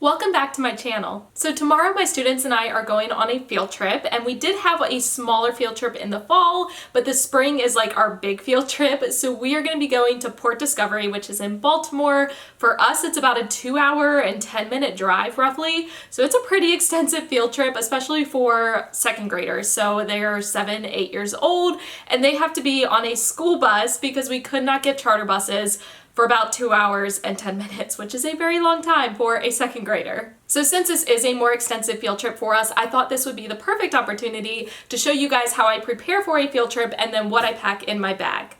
Welcome back to my channel. So tomorrow my students and I are going on a field trip, and we did have a smaller field trip in the fall, but the spring is like our big field trip. So we are going to be going to Port Discovery, which is in Baltimore. For us, it's about a 2-hour and 10-minute drive roughly. So it's a pretty extensive field trip, especially for second graders. So they are 7, 8 years old, and they have to be on a school bus because we could not get charter buses for about 2 hours and 10 minutes, which is a very long time for a second grader. So since this is a more extensive field trip for us, I thought this would be the perfect opportunity to show you guys how I prepare for a field trip and then what I pack in my bag.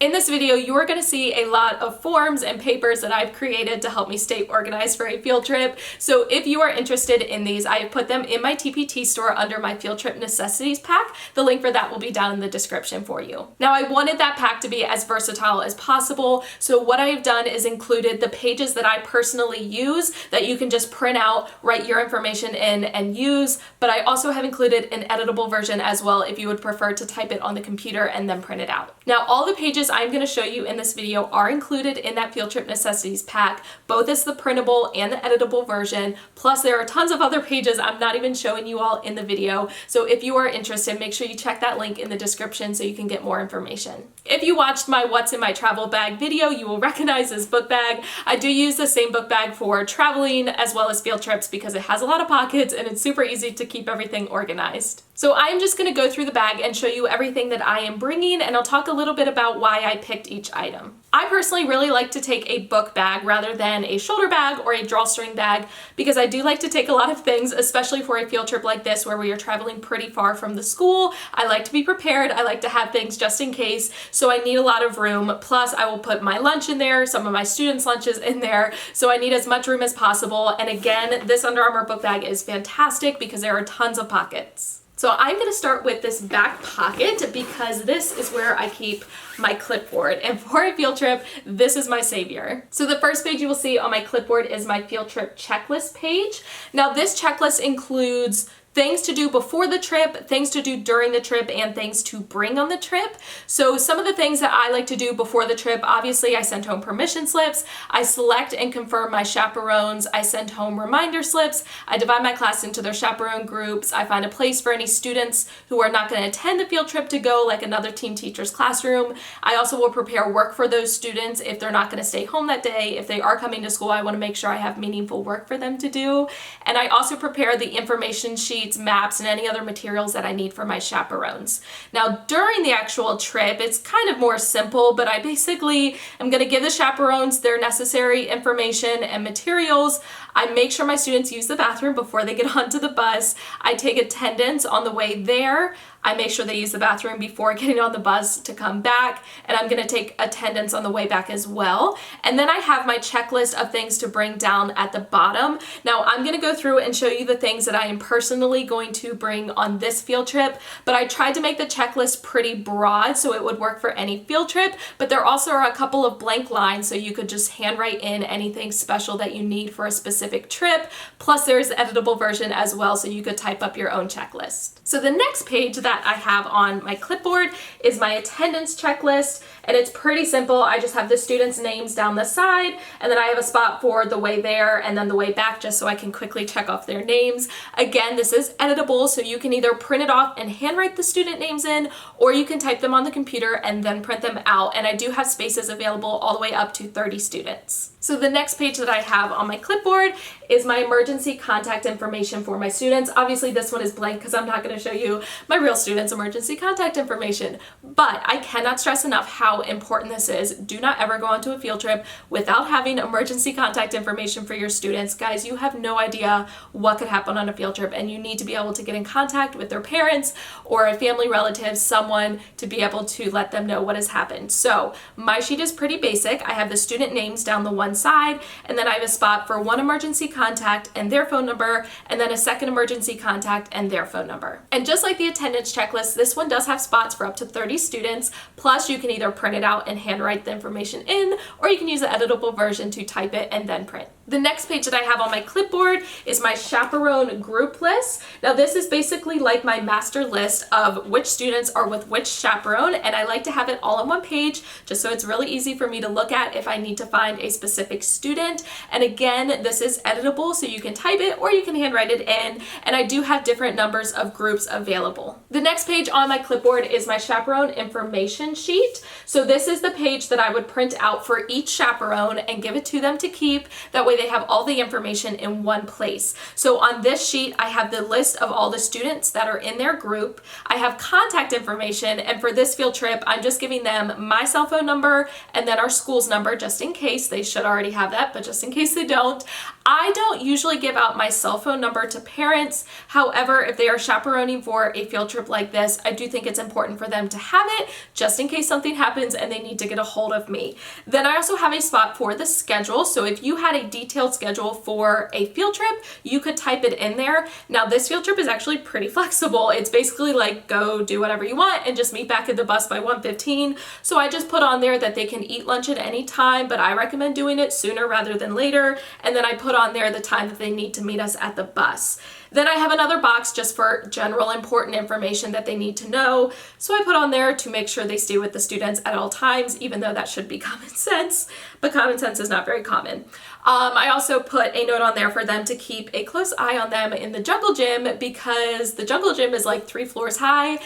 In this video, you are going to see a lot of forms and papers that I've created to help me stay organized for a field trip. So if you are interested in these, I have put them in my TPT store under my field trip necessities pack. The link for that will be down in the description for you. Now, I wanted that pack to be as versatile as possible. So what I've done is included the pages that I personally use that you can just print out, write your information in and use. But I also have included an editable version as well if you would prefer to type it on the computer and then print it out. Now, all the pages I'm going to show you in this video are included in that field trip necessities pack, both as the printable and the editable version. Plus there are tons of other pages I'm not even showing you all in the video. So if you are interested, make sure you check that link in the description so you can get more information. If you watched my What's in My Travel Bag video, you will recognize this book bag. I do use the same book bag for traveling as well as field trips because it has a lot of pockets and it's super easy to keep everything organized. So I'm just going to go through the bag and show you everything that I am bringing, and I'll talk a little bit about why I picked each item. I personally really like to take a book bag rather than a shoulder bag or a drawstring bag because I do like to take a lot of things, especially for a field trip like this where we are traveling pretty far from the school. I like to be prepared. I like to have things just in case, so I need a lot of room. Plus I will put my lunch in there, some of my students' lunches in there, so I need as much room as possible. And again, this Under Armour book bag is fantastic because there are tons of pockets. So I'm going to start with this back pocket because this is where I keep my clipboard, and for a field trip, this is my savior. So the first page you will see on my clipboard is my field trip checklist page. Now this checklist includes things to do before the trip, things to do during the trip, and things to bring on the trip. So some of the things that I like to do before the trip, obviously I send home permission slips, I select and confirm my chaperones, I send home reminder slips, I divide my class into their chaperone groups, I find a place for any students who are not going to attend the field trip to go, like another team teacher's classroom. I also will prepare work for those students if they're not going to stay home that day. If they are coming to school, I want to make sure I have meaningful work for them to do. And I also prepare the information sheets, maps, and any other materials that I need for my chaperones. Now during the actual trip, it's kind of more simple, but I basically am going to give the chaperones their necessary information and materials. I make sure my students use the bathroom before they get onto the bus. I take attendance on the way there. I make sure they use the bathroom before getting on the bus to come back, and I'm going to take attendance on the way back as well. And then I have my checklist of things to bring down at the bottom. Now I'm going to go through and show you the things that I am personally going to bring on this field trip, but I tried to make the checklist pretty broad so it would work for any field trip, but there also are a couple of blank lines so you could just handwrite in anything special that you need for a specific trip. Plus there's the editable version as well, so you could type up your own checklist. So the next page that I have on my clipboard is my attendance checklist, and it's pretty simple. I just have the students' names down the side, and then I have a spot for the way there and then the way back just so I can quickly check off their names. Again, this is editable, so you can either print it off and handwrite the student names in, or you can type them on the computer and then print them out, and I do have spaces available all the way up to 30 students. So the next page that I have on my clipboard is my emergency contact information for my students. Obviously this one is blank because I'm not going to show you my real students' emergency contact information, but I cannot stress enough how important this is. Do not ever go onto a field trip without having emergency contact information for your students. Guys, you have no idea what could happen on a field trip, and you need to be able to get in contact with their parents or a family relative, someone, to be able to let them know what has happened. So my sheet is pretty basic. I have the student names down the one side, and then I have a spot for one emergency contact and their phone number, and then a second emergency contact and their phone number. And just like the attendance checklist, this one does have spots for up to 30 students, plus you can either print print it out and handwrite the information in, or you can use the editable version to type it and then print. The next page that I have on my clipboard is my Chaperone group list. Now this is basically like my master list of which students are with which chaperone, and I like to have it all on one page just so it's really easy for me to look at if I need to find a specific student. And again, this is editable, so you can type it or you can handwrite it in, and I do have different numbers of groups available. The next page on my clipboard is my chaperone information sheet. So this is the page that I would print out for each chaperone and give it to them to keep. That way they have all the information in one place. So on this sheet, I have the list of all the students that are in their group. I have contact information, and for this field trip, I'm just giving them my cell phone number and then our school's number, just in case. They should already have that, but just in case they don't. I don't usually give out my cell phone number to parents. However, if they are chaperoning for a field trip like this, I do think it's important for them to have it just in case something happens and they need to get a hold of me. Then I also have a spot for the schedule. So if you had a detailed schedule for a field trip, you could type it in there. Now this field trip is actually pretty flexible. It's basically like go do whatever you want and just meet back at the bus by 1:15. So I just put on there that they can eat lunch at any time, but I recommend doing it sooner rather than later. And then I put on there the time that they need to meet us at the bus. Then I have another box just for general important information that they need to know. So I put on there to make sure they stay with the students at all times, even though that should be common sense, but common sense is not very common. I also put a note on there for them to keep a close eye on them in the jungle gym, because the jungle gym is like 3 floors high.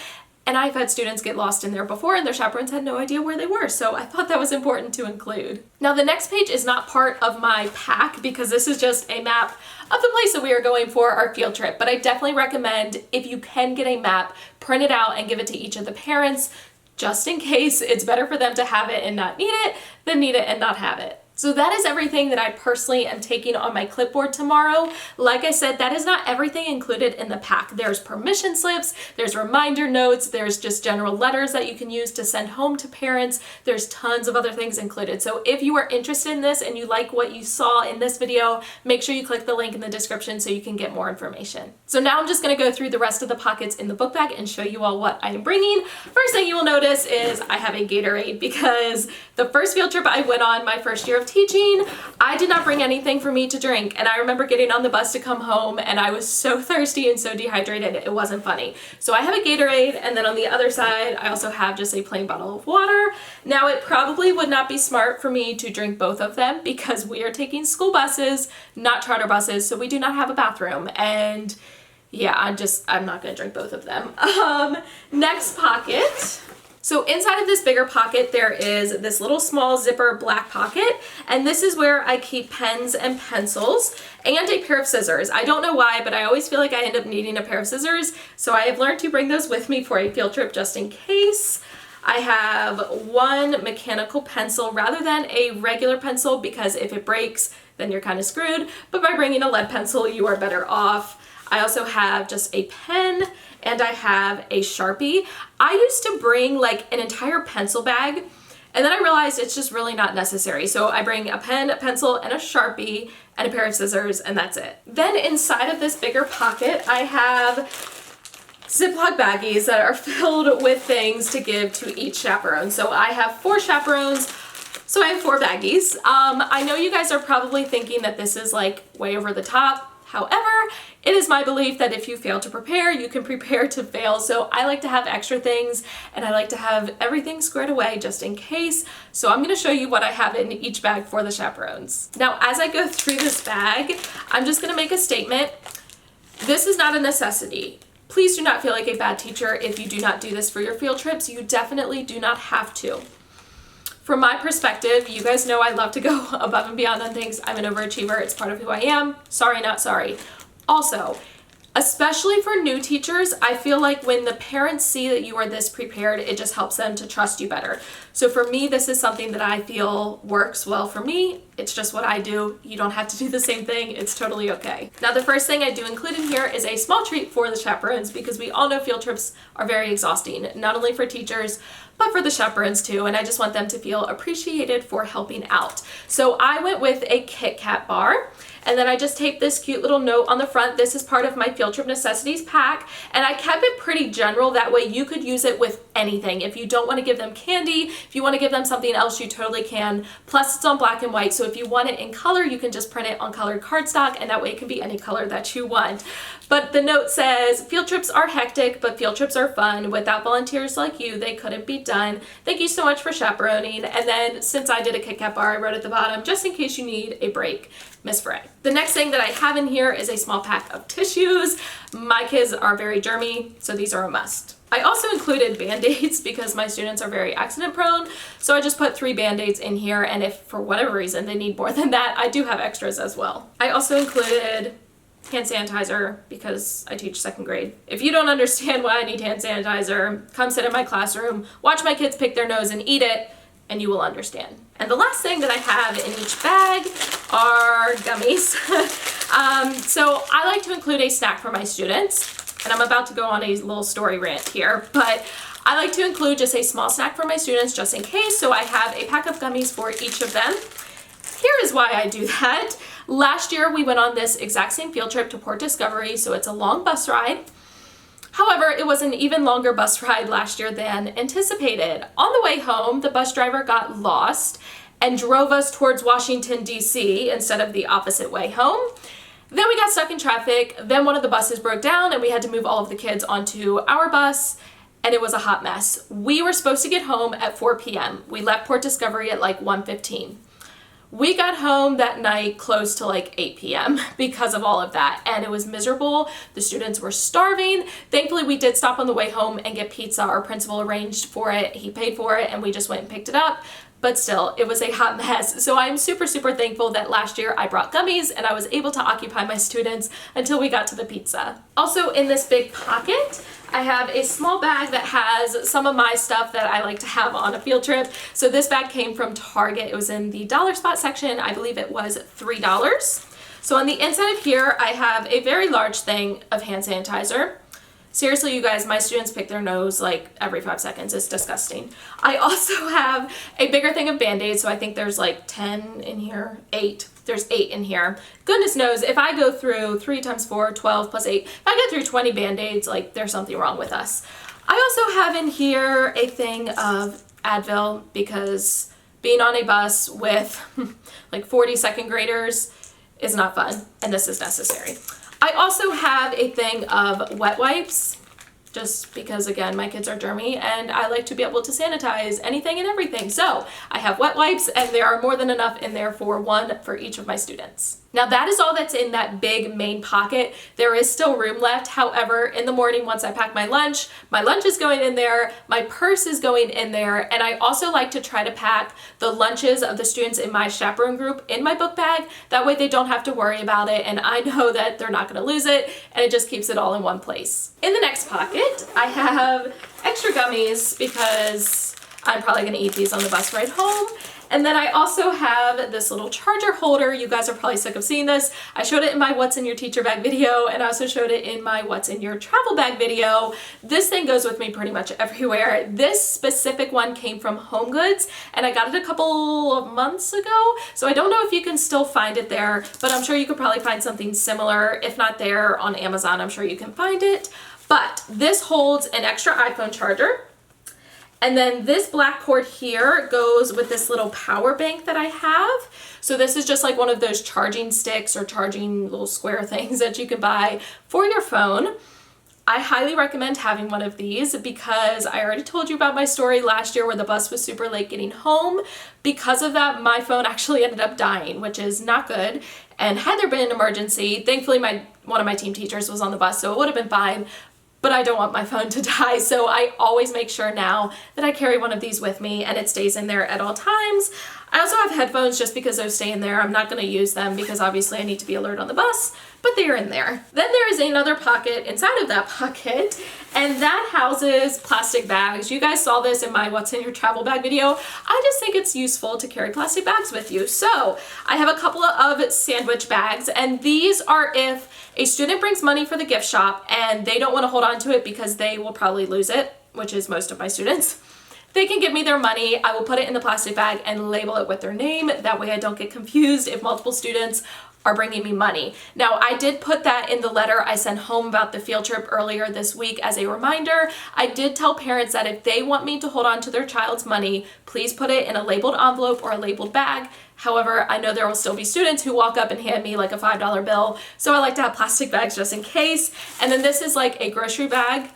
And I've had students get lost in there before and their chaperones had no idea where they were, so I thought that was important to include. Now the next page is not part of my pack because this is just a map of the place that we are going for our field trip, but I definitely recommend, if you can get a map, print it out and give it to each of the parents, just in case. It's better for them to have it and not need it than need it and not have it. So that is everything that I personally am taking on my clipboard tomorrow. Like I said, that is not everything included in the pack. There's permission slips, there's reminder notes, there's just general letters that you can use to send home to parents. There's tons of other things included. So if you are interested in this and you like what you saw in this video, make sure you click the link in the description so you can get more information. So now I'm just gonna go through the rest of the pockets in the book bag and show you all what I am bringing. First thing you will notice is I have a Gatorade, because the first field trip I went on my first year of teaching, I did not bring anything for me to drink, and I remember getting on the bus to come home and I was so thirsty and so dehydrated, it wasn't funny. So I have a Gatorade, and then on the other side I also have just a plain bottle of water. Now it probably would not be smart for me to drink both of them because we are taking school buses, not charter buses, so we do not have a bathroom, and yeah, I'm not gonna drink both of them. Next pocket. So inside of this bigger pocket, there is this little small zipper black pocket, and this is where I keep pens and pencils and a pair of scissors. I don't know why, but I always feel like I end up needing a pair of scissors, so I have learned to bring those with me for a field trip just in case. I have one mechanical pencil rather than a regular pencil, because if it breaks, then you're kind of screwed, but by bringing a lead pencil, you are better off. I also have just a pen, and I have a Sharpie. I used to bring like an entire pencil bag, and then I realized it's just really not necessary. So I bring a pen, a pencil, and a Sharpie, and a pair of scissors, and that's it. Then inside of this bigger pocket, I have Ziploc baggies that are filled with things to give to each chaperone. So I have 4 chaperones, so I have 4 baggies. I know you guys are probably thinking that this is like way over the top. However, it is my belief that if you fail to prepare, you can prepare to fail. So I like to have extra things, and I like to have everything squared away just in case. So I'm gonna show you what I have in each bag for the chaperones. Now, as I go through this bag, I'm just gonna make a statement. This is not a necessity. Please do not feel like a bad teacher if you do not do this for your field trips. You definitely do not have to. From my perspective, you guys know I love to go above and beyond on things. I'm an overachiever. It's part of who I am. Sorry, not sorry. Also, especially for new teachers, I feel like when the parents see that you are this prepared, it just helps them to trust you better. So for me, this is something that I feel works well for me. It's just what I do. You don't have to do the same thing. It's totally okay. Now, the first thing I do include in here is a small treat for the chaperones, because we all know field trips are very exhausting, not only for teachers, but for the chaperones too, and I just want them to feel appreciated for helping out. So I went with a Kit Kat bar, And then I just taped this cute little note on the front. This is part of my field trip necessities pack, and I kept it pretty general. That way you could use it with anything. If you don't want to give them candy, if you want to give them something else, you totally can. Plus it's on black and white, so if you want it in color, you can just print it on colored cardstock, and that way it can be any color that you want. But the note says, field trips are hectic, but field trips are fun. Without volunteers like you, they couldn't be done. Thank you so much for chaperoning. And then since I did a Kit Kat bar, I wrote at the bottom, just in case you need a break, Miss Ferré. The next thing that I have in here is a small pack of tissues. My kids are very germy, so these are a must. I also included Band-Aids because my students are very accident prone, so I just put 3 Band-Aids in here, and if for whatever reason they need more than that, I do have extras as well. I also included hand sanitizer because I teach 2nd grade. If you don't understand why I need hand sanitizer, come sit in my classroom, watch my kids pick their nose and eat it, and you will understand. And the last thing that I have in each bag are gummies. So I like to include a snack for my students, and I'm about to go on a little story rant here, but I like to include just a small snack for my students just in case, so I have a pack of gummies for each of them. Here is why I do that. Last year we went on this exact same field trip to Port Discovery, so it's a long bus ride. However, it was an even longer bus ride last year than anticipated. On the way home, the bus driver got lost and drove us towards Washington, D.C. instead of the opposite way home. Then we got stuck in traffic, then one of the buses broke down and we had to move all of the kids onto our bus, and it was a hot mess. We were supposed to get home at 4 p.m. We left Port Discovery at like 1:15. We got home that night close to like 8 p.m. because of all of that, and it was miserable. The students were starving. Thankfully, we did stop on the way home and get pizza. Our principal arranged for it. He paid for it, and we just went and picked it up. But still, it was a hot mess. So I'm super, super thankful that last year I brought gummies and I was able to occupy my students until we got to the pizza. Also in this big pocket, I have a small bag that has some of my stuff that I like to have on a field trip. So this bag came from Target. It was in the dollar spot section. I believe it was $3. So on the inside of here, I have a very large thing of hand sanitizer. Seriously, you guys, my students pick their nose like every 5 seconds. It's disgusting. I also have a bigger thing of Band-Aids, so I think there's like 10 in here, 8. There's 8 in here. Goodness knows, if I go through 3 times 4, 12 plus 8, if I get through 20 Band-Aids, like there's something wrong with us. I also have in here a thing of Advil because being on a bus with like 40 2nd graders is not fun, and this is necessary. I also have a thing of wet wipes, just because, again, my kids are germy and I like to be able to sanitize anything and everything. So I have wet wipes, and there are more than enough in there for 1 for each of my students. Now that is all that's in that big main pocket. There is still room left. However, in the morning, once I pack my lunch is going in there, my purse is going in there, and I also like to try to pack the lunches of the students in my chaperone group in my book bag. That way they don't have to worry about it, and I know that they're not gonna lose it, and it just keeps it all in one place. In the next pocket, I have extra gummies because I'm probably gonna eat these on the bus ride home. And then I also have this little charger holder. You guys are probably sick of seeing this. I showed it in my What's in Your Teacher Bag video, and I also showed it in my What's in Your Travel Bag video. This thing goes with me pretty much everywhere. This specific one came from Home Goods, and I got it a couple of months ago. So I don't know if you can still find it there, but I'm sure you could probably find something similar. If not there, on Amazon, I'm sure you can find it. But this holds an extra iPhone charger. And then this black cord here goes with this little power bank that I have. So this is just like one of those charging sticks or charging little square things that you can buy for your phone. I highly recommend having one of these because I already told you about my story last year where the bus was super late getting home. Because of that, my phone actually ended up dying, which is not good. And had there been an emergency, thankfully one of my team teachers was on the bus, so it would have been fine. But I don't want my phone to die, so I always make sure now that I carry one of these with me and it stays in there at all times. I also have headphones just because those stay in there. I'm not going to use them because obviously I need to be alert on the bus, but they're in there. Then there is another pocket inside of that pocket, and that houses plastic bags. You guys saw this in my What's in Your Travel Bag video. I just think it's useful to carry plastic bags with you. So I have a couple of sandwich bags, and these are if a student brings money for the gift shop and they don't want to hold on to it because they will probably lose it, which is most of my students. they can give me their money. I will put it in the plastic bag and label it with their name. That way I don't get confused if multiple students are bringing me money. Now, I did put that in the letter I sent home about the field trip earlier this week as a reminder. I did tell parents that if they want me to hold on to their child's money, please put it in a labeled envelope or a labeled bag. However, I know there will still be students who walk up and hand me like a $5 bill, so I like to have plastic bags just in case. And then this is like a grocery bag.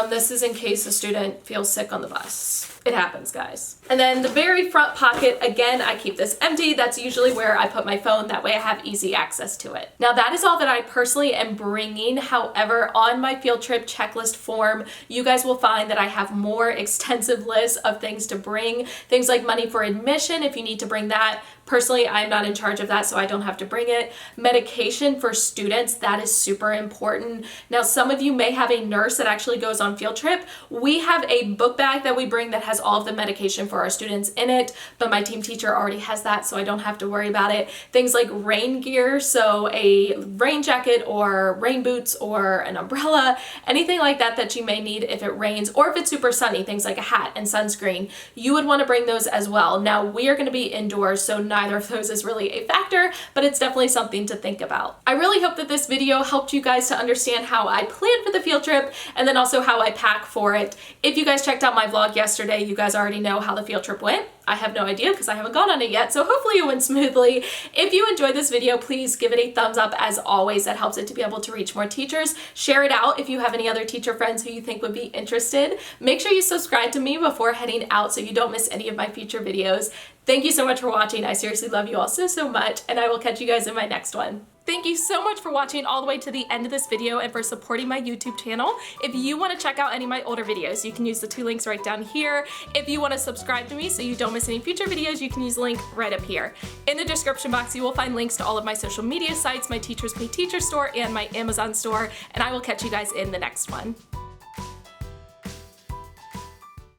This is in case a student feels sick on the bus. It happens, guys. And then the very front pocket, again, I keep this empty. That's usually where I put my phone. That way I have easy access to it. Now that is all that I personally am bringing. However, on my field trip checklist form, you guys will find that I have more extensive lists of things to bring. Things like money for admission, if you need to bring that. Personally, I'm not in charge of that, so I don't have to bring it. Medication for students, that is super important. Now, some of you may have a nurse that actually goes on field trip. We have a book bag that we bring that has all of the medication for our students in it, but my team teacher already has that, so I don't have to worry about it. Things like rain gear, so a rain jacket or rain boots or an umbrella, anything like that that you may need if it rains or if it's super sunny, things like a hat and sunscreen, you would want to bring those as well. Now, we are going to be indoors, so neither of those is really a factor, but it's definitely something to think about. I really hope that this video helped you guys to understand how I planned for the field trip and then also how I pack for it. If you guys checked out my vlog yesterday, you guys already know how the field trip went. I have no idea because I haven't gone on it yet, so hopefully it went smoothly. If you enjoyed this video, please give it a thumbs up. As always, that helps it to be able to reach more teachers. Share it out if you have any other teacher friends who you think would be interested. Make sure you subscribe to me before heading out so you don't miss any of my future videos. Thank you so much for watching. I seriously love you all so much, and I will catch you guys in my next one. Thank you so much for watching all the way to the end of this video and for supporting my YouTube channel. If you want to check out any of my older videos, you can use the 2 links right down here. If you want to subscribe to me so you don't miss any future videos, you can use the link right up here. In the description box, you will find links to all of my social media sites, my Teachers Pay Teachers store, and my Amazon store, and I will catch you guys in the next one.